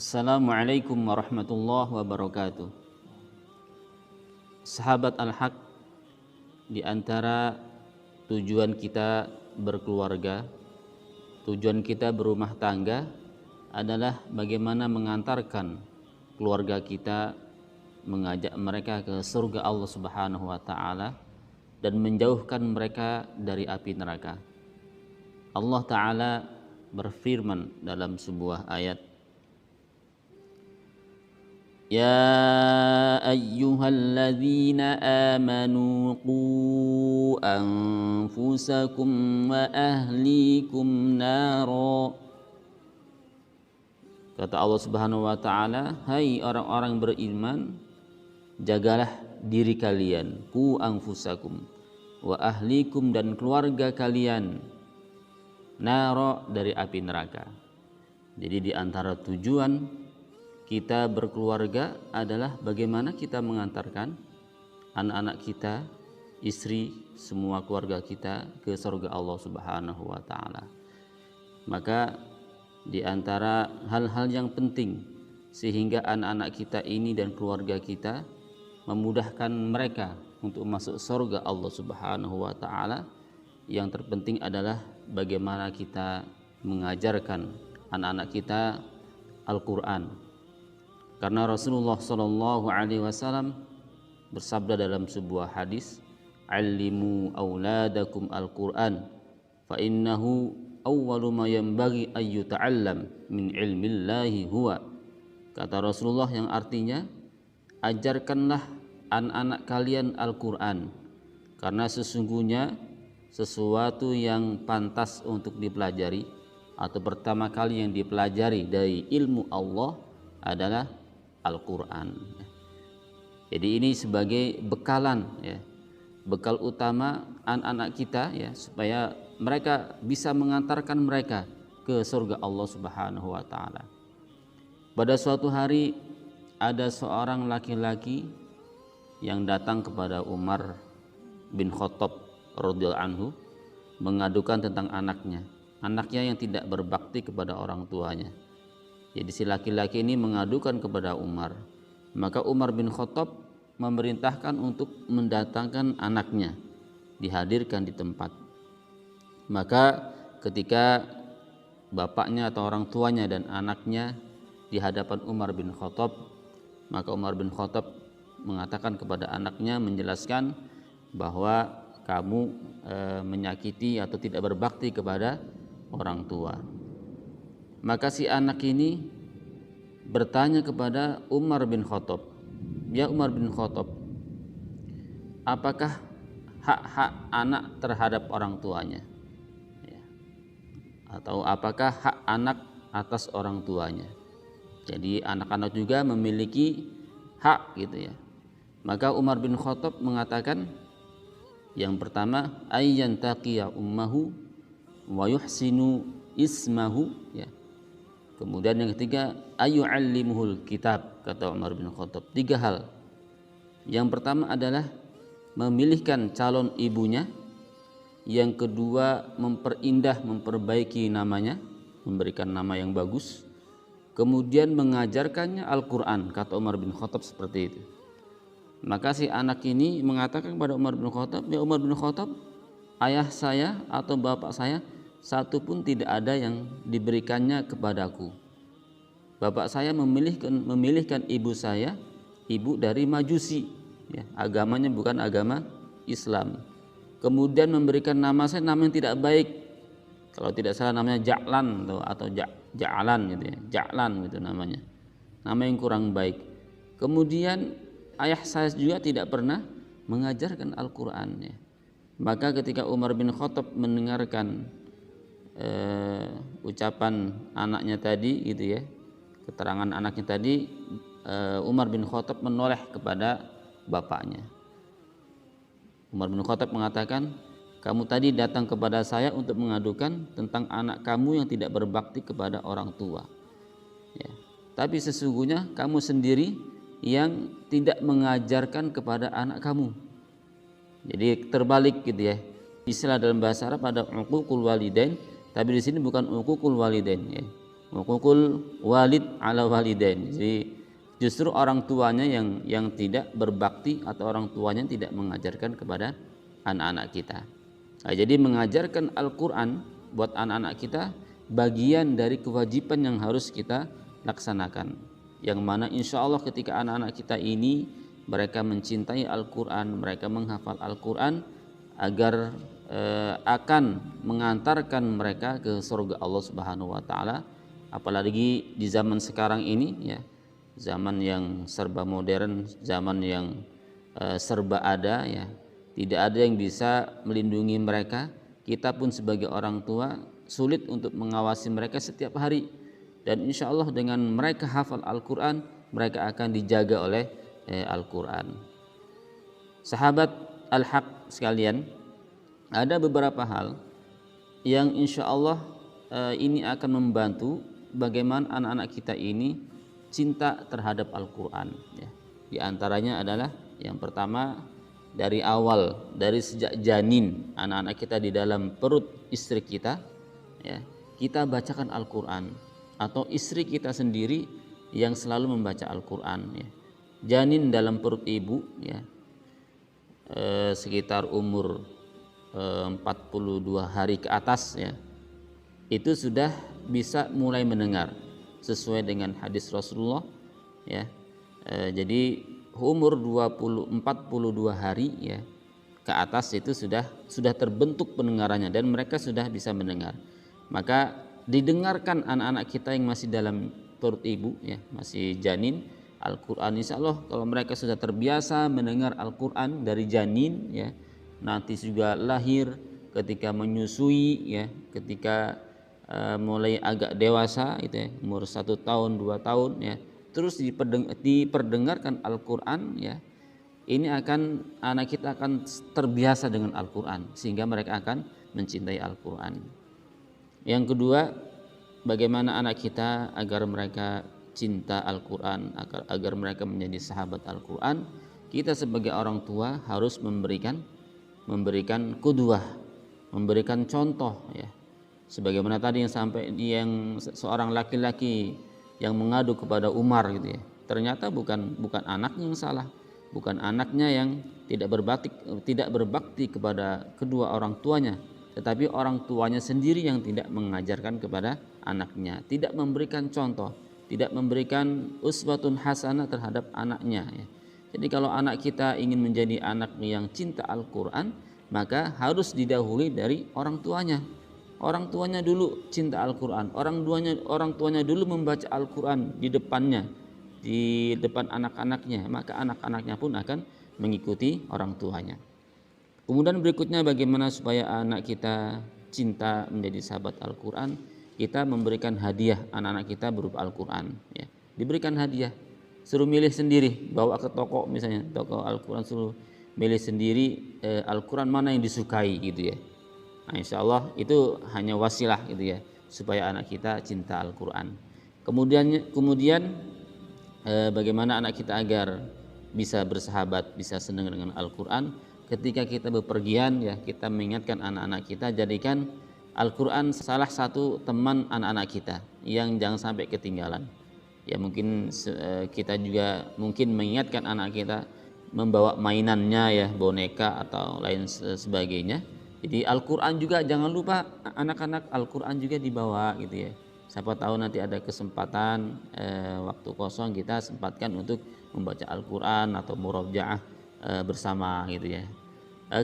Assalamualaikum warahmatullahi wabarakatuh. Sahabat Al-Haq, di antara tujuan kita berkeluarga, tujuan kita berumah tangga adalah bagaimana mengantarkan keluarga kita, mengajak mereka ke surga Allah Subhanahu wa taala dan menjauhkan mereka dari api neraka. Allah taala berfirman dalam sebuah ayat, Ya ayyuhalladzina amanu qu anfusakum wa ahlikum naro. Kata Allah Subhanahu wa taala, hai orang-orang beriman, jagalah diri kalian, qu anfusakum wa ahlikum, dan keluarga kalian, naro, dari api neraka. Jadi di antara tujuan kita berkeluarga adalah bagaimana kita mengantarkan anak-anak kita, istri, semua keluarga kita ke surga Allah Subhanahu wa taala. Maka di antara hal-hal yang penting sehingga anak-anak kita ini dan keluarga kita memudahkan mereka untuk masuk surga Allah Subhanahu wa taala, yang terpenting adalah bagaimana kita mengajarkan anak-anak kita Al-Qur'an. Karena Rasulullah Shallallahu Alaihi Wasallam bersabda dalam sebuah hadis, "Allimu auladakum al-Quran, fa innahu awwalu ma yanbaghi an yuta'allam min ilmillahi huwa." Kata Rasulullah, yang artinya, ajarkanlah anak-anak kalian Al-Quran, karena sesungguhnya sesuatu yang pantas untuk dipelajari atau pertama kali yang dipelajari dari ilmu Allah adalah Al-Quran. Jadi ini sebagai bekalan, ya, bekal utama anak-anak kita, ya, supaya mereka bisa mengantarkan mereka ke surga Allah Subhanahu wa taala. Pada suatu hari ada seorang laki-laki yang datang kepada Umar bin Khattab radhiyallahu anhu mengadukan tentang anaknya yang tidak berbakti kepada orang tuanya. Jadi si laki-laki ini mengadukan kepada Umar. Maka Umar bin Khattab memerintahkan untuk mendatangkan anaknya, dihadirkan di tempat. Maka ketika bapaknya atau orang tuanya dan anaknya di hadapan Umar bin Khattab, maka Umar bin Khattab mengatakan kepada anaknya, menjelaskan bahwa kamu menyakiti atau tidak berbakti kepada orang tua. Maka si anak ini bertanya kepada Umar bin Khattab, "Ya Umar bin Khattab, apakah hak-hak anak terhadap orang tuanya? Ya. Atau apakah hak anak atas orang tuanya?" Jadi anak-anak juga memiliki hak, gitu ya. Maka Umar bin Khattab mengatakan, yang pertama, ayyan taqiya ummahu wa yuhsinu ismahu, ya. Kemudian yang ketiga, ayyu'allimuhul kitab, kata Umar bin Khattab. 3 hal. Yang pertama adalah memilihkan calon ibunya. Yang kedua, memperindah, memperbaiki namanya, memberikan nama yang bagus. Kemudian mengajarkannya Al-Quran, kata Umar bin Khattab seperti itu. Maka si anak ini mengatakan kepada Umar bin Khattab, "Ya Umar bin Khattab, ayah saya atau bapak saya satu pun tidak ada yang diberikannya kepadaku. Bapak saya memilihkan ibu saya, ibu dari Majusi, ya, agamanya bukan agama Islam. Kemudian memberikan nama saya nama yang tidak baik. Kalau tidak salah namanya Ja'lan atau Ja'lan, gitu ya. Ja'lan gitu namanya. Nama yang kurang baik. Kemudian ayah saya juga tidak pernah mengajarkan Al-Quran, ya." Maka ketika Umar bin Khattab mendengarkan ucapan anaknya tadi, gitu ya, keterangan anaknya tadi, Umar bin Khattab menoleh kepada bapaknya. Umar bin Khattab mengatakan, "Kamu tadi datang kepada saya untuk mengadukan tentang anak kamu yang tidak berbakti kepada orang tua, ya. Tapi sesungguhnya kamu sendiri yang tidak mengajarkan kepada anak kamu." Jadi terbalik, gitu ya. Istilah dalam bahasa Arab ada uququl walidain, tapi di sini bukan uququl walidain, ya. Hukukul walid ala walidain. Jadi justru orang tuanya yang tidak berbakti atau orang tuanya tidak mengajarkan kepada anak-anak kita. Nah, jadi mengajarkan Al-Quran buat anak-anak kita bagian dari kewajiban yang harus kita laksanakan. Yang mana insya Allah ketika anak-anak kita ini mereka mencintai Al-Quran, mereka menghafal Al-Quran, agar akan mengantarkan mereka ke surga Allah Subhanahu wa taala. Apalagi di zaman sekarang ini ya, zaman yang serba modern, zaman yang serba ada ya, tidak ada yang bisa melindungi mereka. Kita pun sebagai orang tua sulit untuk mengawasi mereka setiap hari, dan insya Allah dengan mereka hafal Al-Quran, mereka akan dijaga oleh Al-Quran. Sahabat Al-Haq sekalian, ada beberapa hal yang insya Allah ini akan membantu bagaimana anak-anak kita ini cinta terhadap Al-Quran ya. Di antaranya adalah yang pertama, dari awal, dari sejak janin anak-anak kita di dalam perut istri kita ya, kita bacakan Al-Quran, atau istri kita sendiri yang selalu membaca Al-Quran ya. Janin dalam perut ibu ya, sekitar umur 42 hari ke atas ya, itu sudah bisa mulai mendengar sesuai dengan hadis Rasulullah ya. Jadi umur 42 hari ya ke atas itu sudah terbentuk pendengarannya dan mereka sudah bisa mendengar. Maka didengarkan anak-anak kita yang masih dalam perut ibu ya, masih janin, Al-Quran. Insya Allah kalau mereka sudah terbiasa mendengar Al-Quran dari janin ya, nanti juga lahir, ketika menyusui ya, ketika mulai agak dewasa itu ya, umur 1 tahun 2 tahun ya, terus diperdengarkan Al-Quran ya, ini anak kita akan terbiasa dengan Al-Quran sehingga mereka akan mencintai Al-Quran. Yang kedua, bagaimana anak kita agar mereka cinta Al-Quran, agar mereka menjadi sahabat Al-Quran. Kita sebagai orang tua harus memberikan qudwah, memberikan contoh ya. Sebagaimana tadi yang seorang laki-laki yang mengadu kepada Umar gitu ya. Ternyata bukan anaknya yang salah, bukan anaknya yang tidak berbakti kepada kedua orang tuanya, tetapi orang tuanya sendiri yang tidak mengajarkan kepada anaknya, tidak memberikan contoh, tidak memberikan uswatun hasanah terhadap anaknya ya. Jadi kalau anak kita ingin menjadi anak yang cinta Al-Quran, maka harus didahului dari orang tuanya. Orang tuanya dulu cinta Al-Quran, orang tuanya dulu membaca Al-Quran di depannya, di depan anak-anaknya, maka anak-anaknya pun akan mengikuti orang tuanya. Kemudian berikutnya, bagaimana supaya anak kita cinta menjadi sahabat Al-Quran? Kita memberikan hadiah anak-anak kita berupa Al-Quran ya. Diberikan hadiah, suruh milih sendiri, bawa ke toko misalnya, toko Al-Quran, suruh milih sendiri Al-Quran mana yang disukai gitu ya. Nah, insya Allah itu hanya wasilah gitu ya, supaya anak kita cinta Al-Quran. Kemudian bagaimana anak kita agar bisa bersahabat, bisa senang dengan Al-Quran? Ketika kita bepergian ya, kita mengingatkan anak-anak kita, jadikan Al-Quran salah satu teman anak-anak kita yang jangan sampai ketinggalan. Ya mungkin kita juga mungkin mengingatkan anak kita membawa mainannya ya, boneka atau lain sebagainya. Jadi Al-Quran juga jangan lupa, anak-anak Al-Quran juga dibawa gitu ya. Siapa tahu nanti ada kesempatan waktu kosong kita sempatkan untuk membaca Al-Quran atau murajaah bersama gitu ya.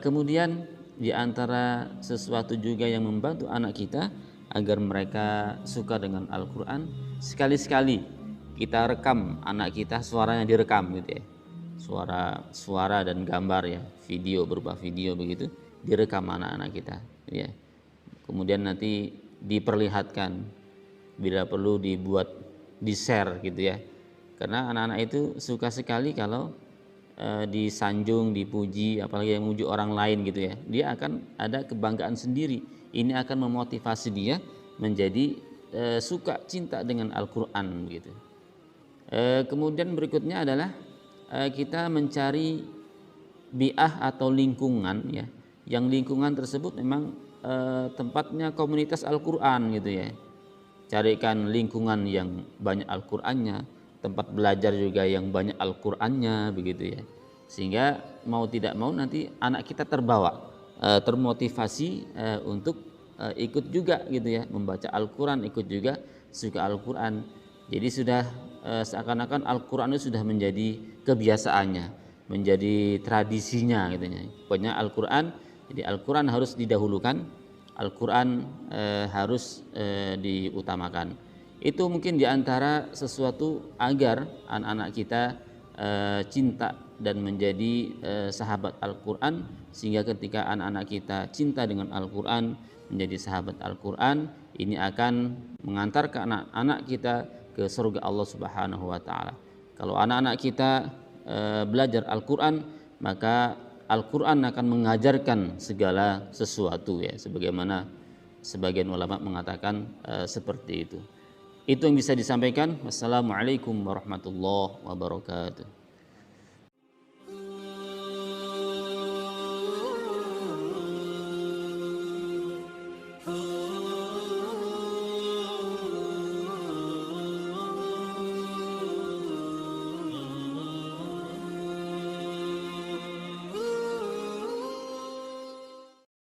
Kemudian di antara sesuatu juga yang membantu anak kita agar mereka suka dengan Al-Quran, sekali-sekali kita rekam anak kita, suaranya direkam gitu ya. Suara dan gambar ya, video berupa video begitu, direkam anak-anak kita ya. Kemudian nanti diperlihatkan, bila perlu dibuat di-share gitu ya. Karena anak-anak itu suka sekali kalau disanjung, dipuji, apalagi yang memuji orang lain gitu ya. Dia akan ada kebanggaan sendiri. Ini akan memotivasi dia menjadi suka cinta dengan Al-Quran gitu. Kemudian berikutnya adalah kita mencari bi'ah atau lingkungan ya, yang lingkungan tersebut memang tempatnya komunitas Al-Quran gitu ya. carikan lingkungan yang banyak Al-Qur'annya, tempat belajar juga yang banyak Al-Qur'annya begitu ya. Sehingga mau tidak mau nanti anak kita terbawa, termotivasi untuk ikut juga gitu ya, membaca Al-Qur'an, ikut juga suka Al-Qur'an. Jadi sudah seakan-akan Al-Qur'an itu sudah menjadi kebiasaannya, menjadi tradisinya gitu ya. Pokoknya Al-Qur'an, jadi Al-Qur'an harus didahulukan, Al-Qur'an harus diutamakan. Itu mungkin diantara sesuatu agar anak-anak kita cinta dan menjadi sahabat Al-Qur'an, sehingga ketika anak-anak kita cinta dengan Al-Qur'an, menjadi sahabat Al-Qur'an, ini akan mengantarkan anak-anak kita ke surga Allah Subhanahu wa taala. Kalau anak-anak kita belajar Al-Qur'an, maka Al-Qur'an akan mengajarkan segala sesuatu ya, sebagaimana sebagian ulama mengatakan seperti itu. Itu yang bisa disampaikan. Wassalamualaikum warahmatullahi wabarakatuh.